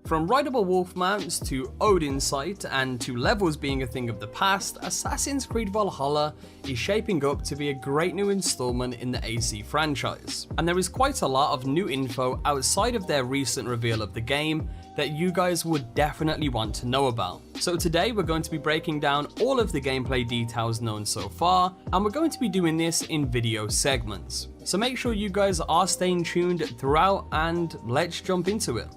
From rideable wolf mounts to Odin sight and to levels being a thing of the past, Assassin's Creed Valhalla is shaping up to be a great new installment in the AC franchise. And there is quite a lot of new info outside of their recent reveal of the game that you guys would definitely want to know about. So today we're going to be breaking down all of the gameplay details known so far, and we're going to be doing this in video segments. So make sure you guys are staying tuned throughout, and let's jump into it.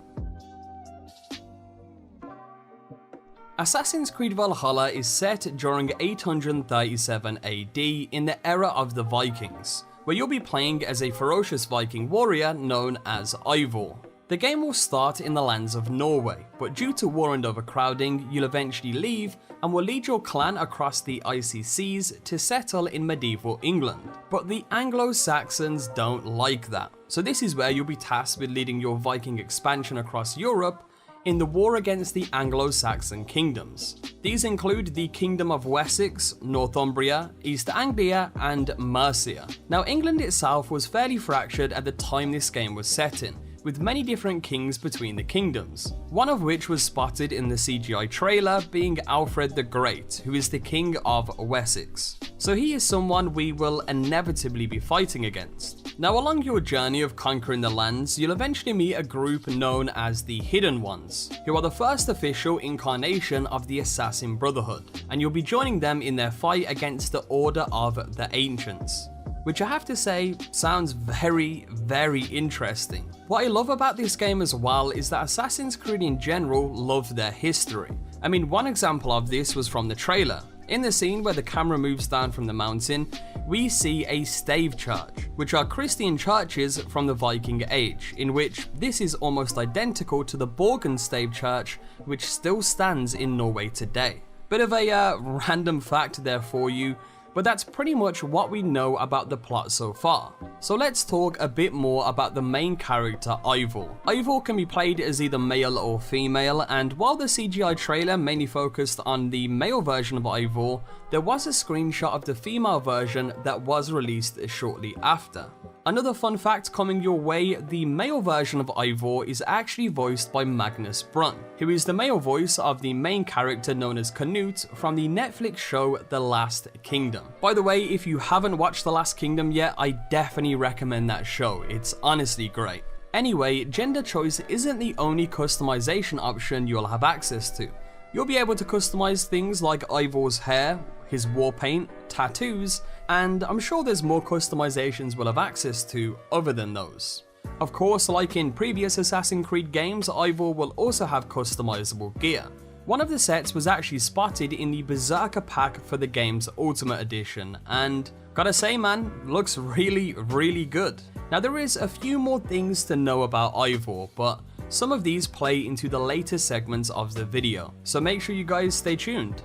Assassin's Creed Valhalla is set during 837 AD in the era of the Vikings, where you'll be playing as a ferocious Viking warrior known as Eivor. The game will start in the lands of Norway, but due to war and overcrowding, you'll eventually leave and will lead your clan across the icy seas to settle in medieval England. But the Anglo-Saxons don't like that, so this is where you'll be tasked with leading your Viking expansion across Europe in the war against the Anglo-Saxon kingdoms. These include the Kingdom of Wessex, Northumbria, East Anglia, and Mercia. Now, England itself was fairly fractured at the time this game was set in, with many different kings between the kingdoms, one of which was spotted in the CGI trailer being Alfred the Great, who is the King of Wessex. So he is someone we will inevitably be fighting against. Now, along your journey of conquering the lands, you'll eventually meet a group known as the Hidden Ones, who are the first official incarnation of the Assassin Brotherhood, and you'll be joining them in their fight against the Order of the Ancients, which I have to say sounds very, very interesting. What I love about this game as well is that Assassin's Creed in general love their history. I mean, one example of this was from the trailer. In the scene where the camera moves down from the mountain, we see a stave church, which are Christian churches from the Viking Age, in which this is almost identical to the Borgen stave church, which still stands in Norway today. Bit of a random fact there for you, but that's pretty much what we know about the plot so far. So let's talk a bit more about the main character, Eivor. Eivor can be played as either male or female, and while the CGI trailer mainly focused on the male version of Eivor, there was a screenshot of the female version that was released shortly after. Another fun fact coming your way, the male version of Eivor is actually voiced by Magnus Brunn, who is the male voice of the main character known as Canute from the Netflix show The Last Kingdom. By the way, if you haven't watched The Last Kingdom yet, I definitely recommend that show, it's honestly great. Anyway, gender choice isn't the only customization option you'll have access to. You'll be able to customize things like Eivor's hair, his war paint, tattoos, and I'm sure there's more customizations we'll have access to other than those. Of course, like in previous Assassin's Creed games, Eivor will also have customizable gear. One of the sets was actually spotted in the Berserker pack for the game's Ultimate Edition, and gotta say man, looks really, really good. Now there is a few more things to know about Eivor, but some of these play into the later segments of the video, so make sure you guys stay tuned.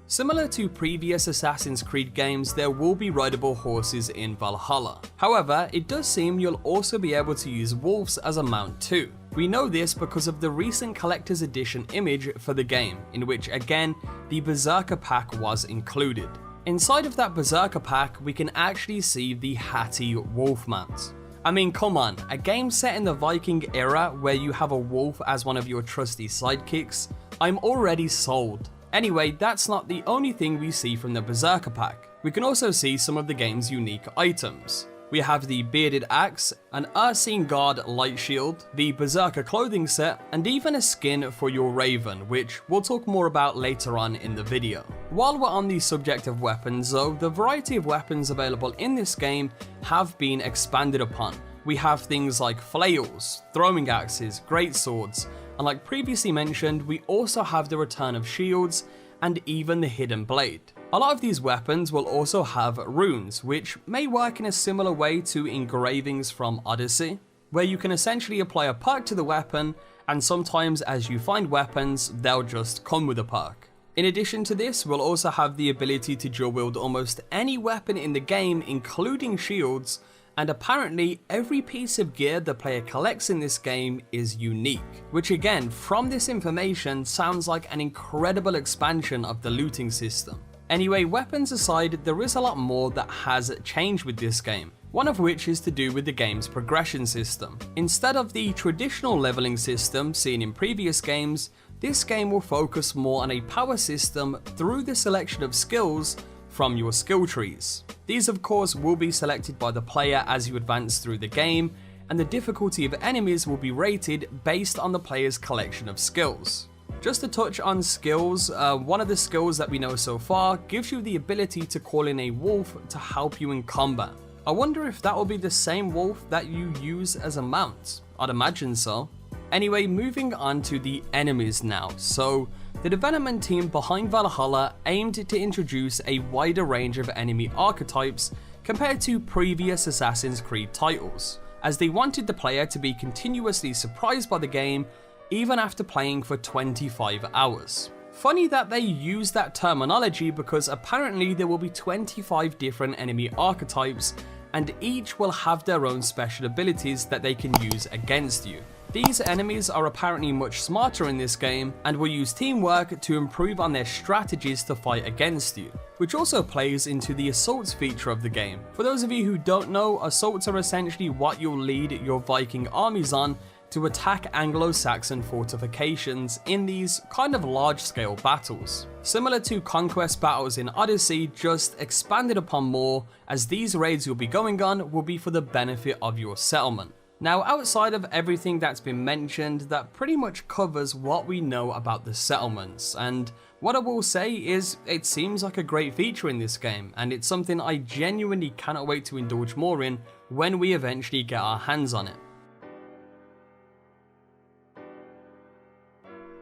Similar to previous Assassin's Creed games, there will be rideable horses in Valhalla. However, it does seem you'll also be able to use wolves as a mount too. We know this because of the recent collector's edition image for the game, in which again, the Berserker pack was included. Inside of that Berserker pack, we can actually see the Hattie wolf mount. I mean, come on, a game set in the Viking era where you have a wolf as one of your trusty sidekicks, I'm already sold. Anyway, that's not the only thing we see from the Berserker pack. We can also see some of the game's unique items. We have the Bearded Axe, an Ursine Guard light shield, the Berserker clothing set, and even a skin for your Raven, which we'll talk more about later on in the video. While we're on the subject of weapons though, the variety of weapons available in this game have been expanded upon. We have things like flails, throwing axes, greatswords, and like previously mentioned, we also have the return of shields and even the hidden blade. A lot of these weapons will also have runes, which may work in a similar way to engravings from Odyssey, where you can essentially apply a perk to the weapon, and sometimes as you find weapons, they'll just come with a perk. In addition to this, we'll also have the ability to dual wield almost any weapon in the game, including shields, and apparently every piece of gear the player collects in this game is unique, which again, from this information, sounds like an incredible expansion of the looting system. Anyway, weapons aside, there is a lot more that has changed with this game. one of which is to do with the game's progression system. Instead of the traditional leveling system seen in previous games, this game will focus more on a power system through the selection of skills from your skill trees. These of course will be selected by the player as you advance through the game, and the difficulty of enemies will be rated based on the player's collection of skills. Just to touch on skills, one of the skills that we know so far gives you the ability to call in a wolf to help you in combat. I wonder if that will be the same wolf that you use as a mount. I'd imagine so. Anyway, moving on to the enemies now. So, the development team behind Valhalla aimed to introduce a wider range of enemy archetypes compared to previous Assassin's Creed titles, as they wanted the player to be continuously surprised by the game even after playing for 25 hours. Funny that they use that terminology because apparently there will be 25 different enemy archetypes and each will have their own special abilities that they can use against you. These enemies are apparently much smarter in this game and will use teamwork to improve on their strategies to fight against you, which also plays into the assaults feature of the game. For those of you who don't know, assaults are essentially what you'll lead your Viking armies on to attack Anglo-Saxon fortifications in these kind of large-scale battles. Similar to conquest battles in Odyssey, just expanded upon more, as these raids you'll be going on will be for the benefit of your settlement. Now, outside of everything that's been mentioned, that pretty much covers what we know about the settlements, and what I will say is it seems like a great feature in this game, and it's something I genuinely cannot wait to indulge more in when we eventually get our hands on it.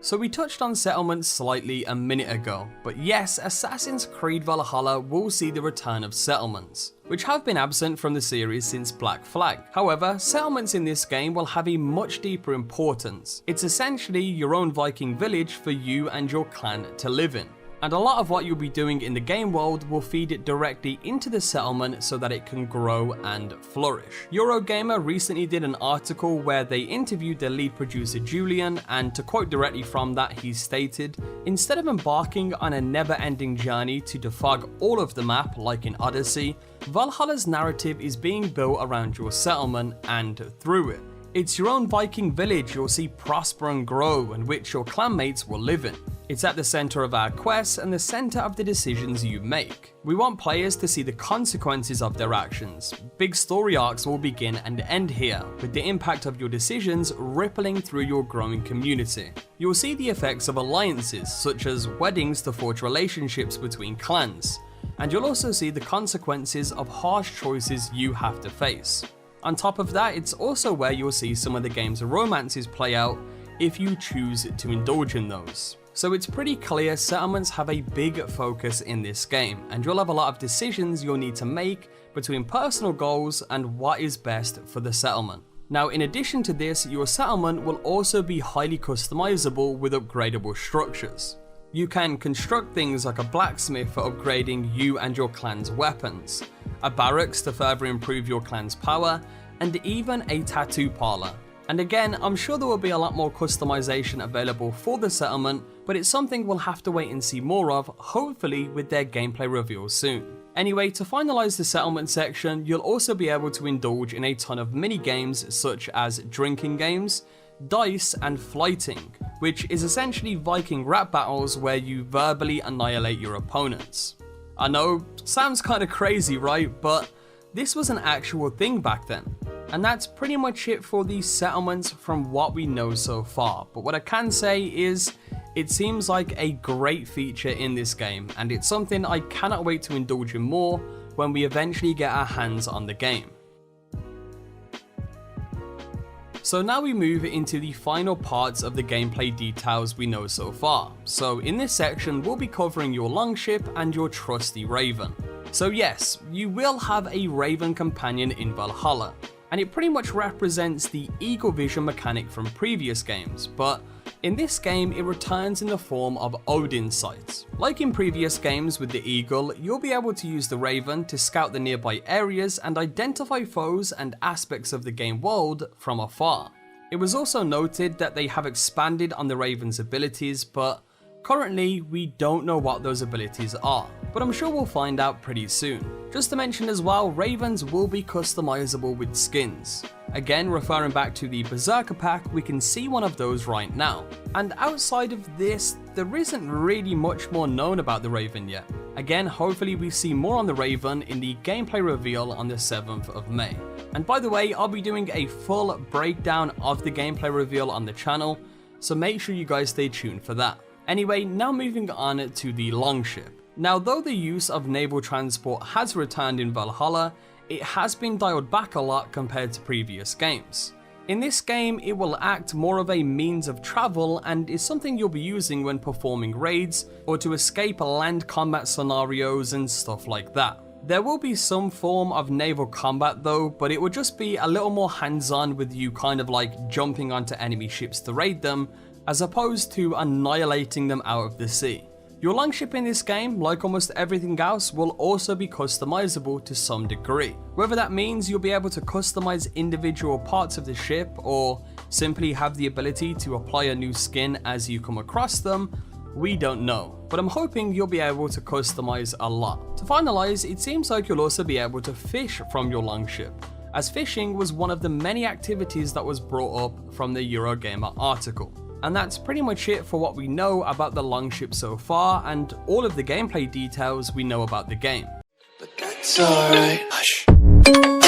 So we touched on settlements slightly a minute ago, but yes, Assassin's Creed Valhalla will see the return of settlements, which have been absent from the series since Black Flag. However, settlements in this game will have a much deeper importance. It's essentially your own Viking village for you and your clan to live in. And a lot of what you'll be doing in the game world will feed it directly into the settlement so that it can grow and flourish. Eurogamer recently did an article where they interviewed their lead producer Julian, and to quote directly from that, he stated, "Instead of embarking on a never-ending journey to defog all of the map like in Odyssey, Valhalla's narrative is being built around your settlement and through it. It's your own Viking village you'll see prosper and grow, and which your clanmates will live in. It's at the center of our quests and the center of the decisions you make. We want players to see the consequences of their actions. Big story arcs will begin and end here, with the impact of your decisions rippling through your growing community. You'll see the effects of alliances, such as weddings to forge relationships between clans, and you'll also see the consequences of harsh choices you have to face. On top of that, it's also where you'll see some of the game's romances play out if you choose to indulge in those. So it's pretty clear settlements have a big focus in this game, and you'll have a lot of decisions you'll need to make between personal goals and what is best for the settlement. Now, in addition to this, your settlement will also be highly customizable with upgradable structures. You can construct things like a blacksmith for upgrading you and your clan's weapons, a barracks to further improve your clan's power, and even a tattoo parlor. And again, I'm sure there will be a lot more customization available for the settlement, but it's something we'll have to wait and see more of, hopefully with their gameplay reveal soon. Anyway, to finalize the settlement section, you'll also be able to indulge in a ton of mini games such as drinking games, dice, and flighting, which is essentially Viking rap battles where you verbally annihilate your opponents. I know, sounds kinda crazy, right? But this was an actual thing back then. And that's pretty much it for these settlements from what we know so far. But what I can say is, it seems like a great feature in this game, and it's something I cannot wait to indulge in more when we eventually get our hands on the game. So now we move into the final parts of the gameplay details we know so far. So in this section, we'll be covering your longship and your trusty raven. So yes, you will have a raven companion in Valhalla, and it pretty much represents the eagle vision mechanic from previous games, but in this game it returns in the form of Odin's sight. Like in previous games with the eagle, you'll be able to use the raven to scout the nearby areas and identify foes and aspects of the game world from afar. It was also noted that they have expanded on the raven's abilities, but Currently, we don't know what those abilities are, but I'm sure we'll find out pretty soon. Just to mention as well, ravens will be customizable with skins. Again, referring back to the Berserker pack, we can see one of those right now. And outside of this, there isn't really much more known about the Raven yet. Again, hopefully we see more on the Raven in the gameplay reveal on the 7th of May. And by the way, I'll be doing a full breakdown of the gameplay reveal on the channel, so make sure you guys stay tuned for that. Anyway, now moving on to the Longship. Now, though the use of naval transport has returned in Valhalla, it has been dialed back a lot compared to previous games. In this game, it will act more of a means of travel and is something you'll be using when performing raids or to escape land combat scenarios and stuff like that. There will be some form of naval combat though, but it will just be a little more hands-on with you kind of like jumping onto enemy ships to raid them, as opposed to annihilating them out of the sea. Your longship in this game, like almost everything else, will also be customizable to some degree. Whether that means you'll be able to customize individual parts of the ship or simply have the ability to apply a new skin as you come across them, we don't know. But I'm hoping you'll be able to customize a lot. To finalize, it seems like you'll also be able to fish from your longship, as fishing was one of the many activities that was brought up from the Eurogamer article. And that's pretty much it for what we know about the Longship so far and all of the gameplay details we know about the game. But that's alright. Hush.